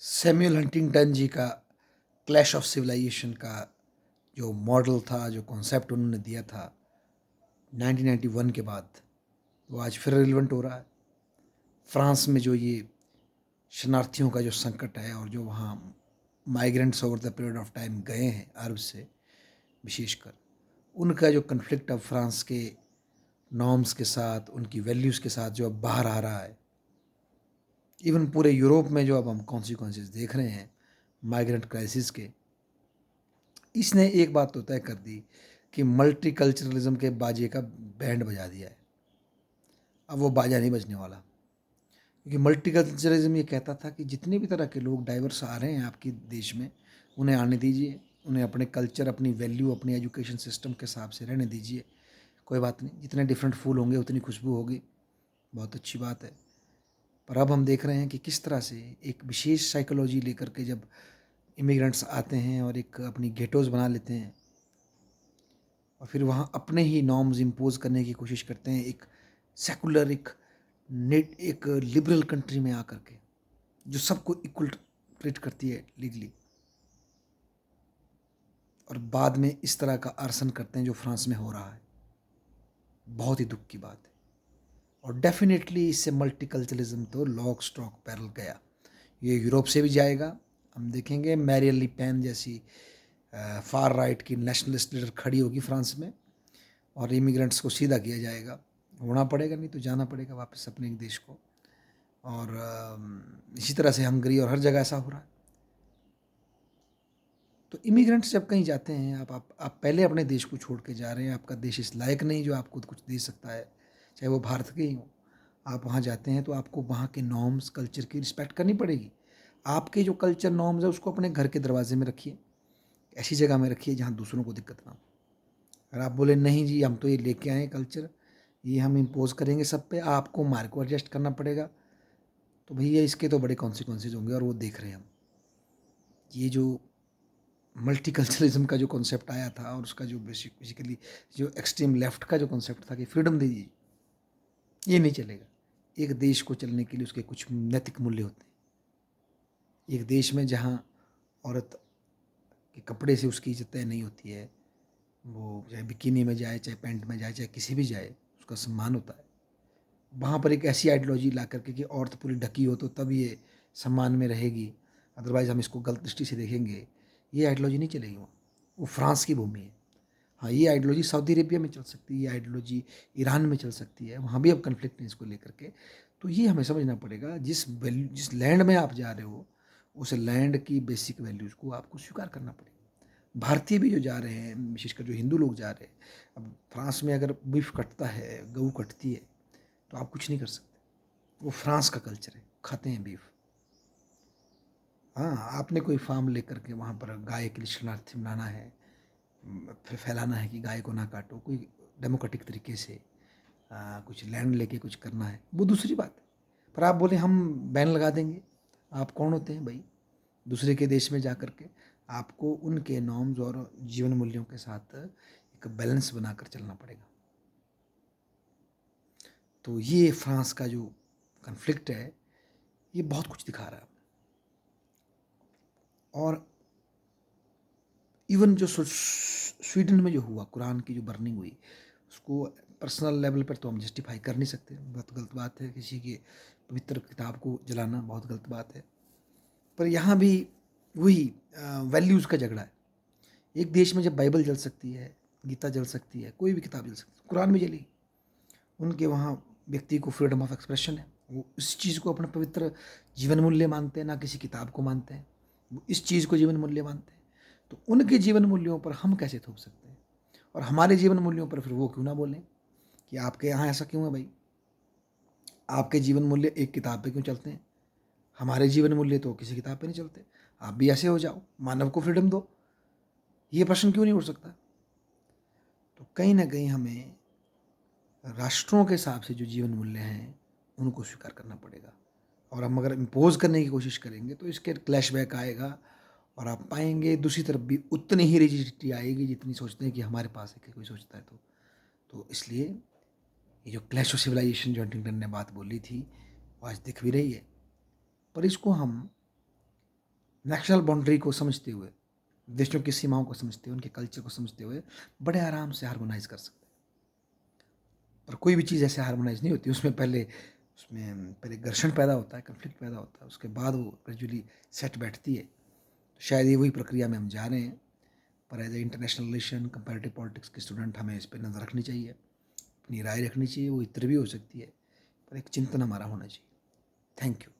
Samuel Huntington जी का clash of civilisation का जो मॉडल था, जो कॉन्सेप्ट उन्होंने दिया था 1991 के बाद, वो आज फिर रिलेवेंट हो रहा है। फ्रांस में जो ये शरणार्थियों का जो संकट है और जो वहाँ migrants over the period of time गए हैं अरब से विशेषकर, उनका जो कन्फ्लिक्ट अब फ्रांस के नॉर्म्स के साथ, उनकी वैल्यूज़ के साथ जो अब बाहर आ रहा है, इवन पूरे यूरोप में जो अब हम कॉन्सिक्वेंसेस देख रहे हैं माइग्रेंट क्राइसिस के, इसने एक बात तो तय कर दी कि मल्टीकल्चरलिज्म के बाजे का बैंड बजा दिया है। अब वो बाजा नहीं बजने वाला, क्योंकि मल्टीकल्चरलिज्म ये कहता था कि जितने भी तरह के लोग डाइवर्स आ रहे हैं आपके देश में, उन्हें आने दीजिए, उन्हें अपने कल्चर, अपनी वैल्यू, अपनी एजुकेशन सिस्टम के हिसाब से रहने दीजिए, कोई बात नहीं, जितने डिफरेंट फूल होंगे उतनी खुशबू होगी, बहुत अच्छी बात है। पर अब हम देख रहे हैं कि किस तरह से एक विशेष साइकोलॉजी लेकर के जब इमिग्रेंट्स आते हैं और एक अपनी गेटोज़ बना लेते हैं और फिर वहाँ अपने ही नॉर्म्स इम्पोज करने की कोशिश करते हैं, एक सेकुलर, एक लिबरल कंट्री में आकर के जो सबको इक्वल ट्रीट करती है लीगली, और बाद में इस तरह का आर्सन करते हैं जो फ्रांस में हो रहा है। बहुत ही दुख की बात है। और डेफिनेटली इससे मल्टीकल्चरलिज्म तो लॉक स्टॉक पैरल गया, ये यूरोप से भी जाएगा। हम देखेंगे मैरियन ली पेन जैसी फार राइट की नेशनलिस्ट लीडर खड़ी होगी फ्रांस में और इमिग्रेंट्स को सीधा किया जाएगा। होना पड़ेगा, नहीं तो जाना पड़ेगा वापस अपने देश को। और इसी तरह से हंगरी और हर जगह ऐसा हो रहा है। तो इमिग्रेंट्स जब कहीं जाते हैं, आप पहले अपने देश को छोड़ के जा रहे हैं, आपका देश इस लायक नहीं जो आपको कुछ दे सकता है, चाहे वो भारत के ही हो। आप वहाँ जाते हैं तो आपको वहाँ के नॉर्म्स, कल्चर की रिस्पेक्ट करनी पड़ेगी। आपके जो कल्चर नॉर्म्स है उसको अपने घर के दरवाजे में रखिए, ऐसी जगह में रखिए जहाँ दूसरों को दिक्कत ना हो। अगर आप बोले नहीं जी हम तो ये लेके आए कल्चर, ये हम इम्पोज करेंगे सब पे, आपको मार्क को एडजस्ट करना पड़ेगा, तो भैया इसके तो बड़े कॉन्सिक्वेंसेज होंगे और वो देख रहे हैं हम। ये जो मल्टीकल्चरलिज्म का जो कॉन्सेप्ट आया था और उसका जो बेसिकली जो एक्सट्रीम लेफ्ट का जो कॉन्सेप्ट था कि फ्रीडम दीजिए, ये नहीं चलेगा। एक देश को चलने के लिए उसके कुछ नैतिक मूल्य होते हैं। एक देश में जहाँ औरत के कपड़े से उसकी इज्जत तय नहीं होती है, वो चाहे बिकिनी में जाए, चाहे पैंट में जाए, चाहे किसी भी जाए, उसका सम्मान होता है। वहाँ पर एक ऐसी आइडियोलॉजी ला करके कि औरत पूरी ढकी हो तो तब ये सम्मान में रहेगी, अदरवाइज़ हम इसको गलत दृष्टि से देखेंगे, ये आइडियोलॉजी नहीं चलेगी वहाँ। वो फ्रांस की भूमि है। हाँ, ये आइडियोलॉजी सऊदी अरेबिया में चल सकती है, ये आइडियोलॉजी ईरान में चल सकती है, वहाँ भी अब कन्फ्लिक्ट है इसको लेकर के। तो ये हमें समझना पड़ेगा, जिस लैंड में आप जा रहे हो, उस लैंड की बेसिक वैल्यूज़ को आपको स्वीकार करना पड़ेगा। भारतीय भी जो जा रहे हैं, विशेषकर जो हिंदू लोग जा रहे हैं, अब फ्रांस में अगर बीफ कटता है, गऊ कटती है, तो आप कुछ नहीं कर सकते। वो फ्रांस का कल्चर है, खाते हैं बीफ। हाँ, आपने कोई फार्म लेकर के वहाँ पर गाय के लिए शरणार्थी बनाना है, फिर फैलाना है कि गाय को ना काटो, कोई डेमोक्रेटिक तरीके से कुछ लैंड लेके कुछ करना है, वो दूसरी बात है। पर आप बोले हम बैन लगा देंगे, आप कौन होते हैं भाई दूसरे के देश में जा कर के? आपको उनके नॉर्म्स और जीवन मूल्यों के साथ एक बैलेंस बनाकर चलना पड़ेगा। तो ये फ्रांस का जो कन्फ्लिक्ट है, ये बहुत कुछ दिखा रहा है। और इवन जो स्वीडन में जो हुआ, कुरान की जो बर्निंग हुई, उसको पर्सनल लेवल पर तो हम जस्टिफाई कर नहीं सकते, बहुत गलत बात है, किसी की पवित्र किताब को जलाना बहुत गलत बात है। पर यहाँ भी वही वैल्यूज़ का झगड़ा है। एक देश में जब बाइबल जल सकती है, गीता जल सकती है, कोई भी किताब जल सकती है, कुरान भी जली। उनके वहाँ व्यक्ति को फ्रीडम ऑफ एक्सप्रेशन है, वो इस चीज़ को अपना पवित्र जीवन मूल्य मानते हैं, ना किसी किताब को मानते हैं, वो इस चीज़ को जीवन मूल्य मानते हैं। तो उनके जीवन मूल्यों पर हम कैसे थोप सकते हैं? और हमारे जीवन मूल्यों पर फिर वो क्यों ना बोलें कि आपके यहाँ ऐसा क्यों है भाई? आपके जीवन मूल्य एक किताब पे क्यों चलते हैं? हमारे जीवन मूल्य तो किसी किताब पे नहीं चलते। आप भी ऐसे हो जाओ, मानव को फ्रीडम दो, ये प्रश्न क्यों नहीं उठ सकता? तो कहीं ना कहीं हमें राष्ट्रों के हिसाब से जो जीवन मूल्य हैं उनको स्वीकार करना पड़ेगा। और हम अगर इम्पोज करने की कोशिश करेंगे तो इसके क्लैशबैक आएगा, और आप पाएंगे दूसरी तरफ भी उतनी ही रिजिडिटी आएगी जितनी सोचते हैं कि हमारे पास है कि कोई सोचता है। तो इसलिए ये जो क्लैश ऑफ सिविलाइजेशन जो हंटिंगटन ने बात बोली थी, वो आज दिख भी रही है। पर इसको हम नेशनल बाउंड्री को समझते हुए, देशों की सीमाओं को समझते हुए, उनके कल्चर को समझते हुए बड़े आराम से हार्मोनाइज़ कर सकते हैं। और कोई भी चीज़ ऐसे हार्मोनाइज़ नहीं होती, उसमें पहले घर्षण पैदा होता है, कॉन्फ्लिक्ट पैदा होता है, उसके बाद वो ग्रेजुअली सेट बैठती है। तो शायद ये वही प्रक्रिया में हम जा रहे हैं, पर as a international relation, comparative politics के स्टूडेंट हमें इस पे नज़र रखनी चाहिए, अपनी राय रखनी चाहिए, वो इतर भी हो सकती है, पर एक चिंतन हमारा होना चाहिए। Thank you.